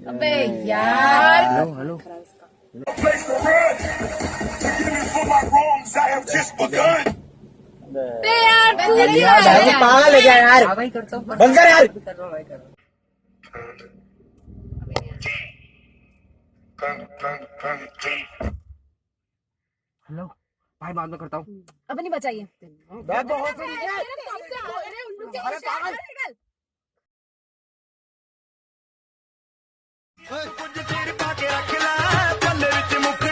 अबे यार hello hello बे यार भूल गया यार पागल है क्या यार बंद कर यार हेलो भाई बाद में करता हूँ अब नहीं बचाइए बैग बहुत बड़ी है अरे पागल कुछ तेरे पाके रख ला पल्ले विच मुख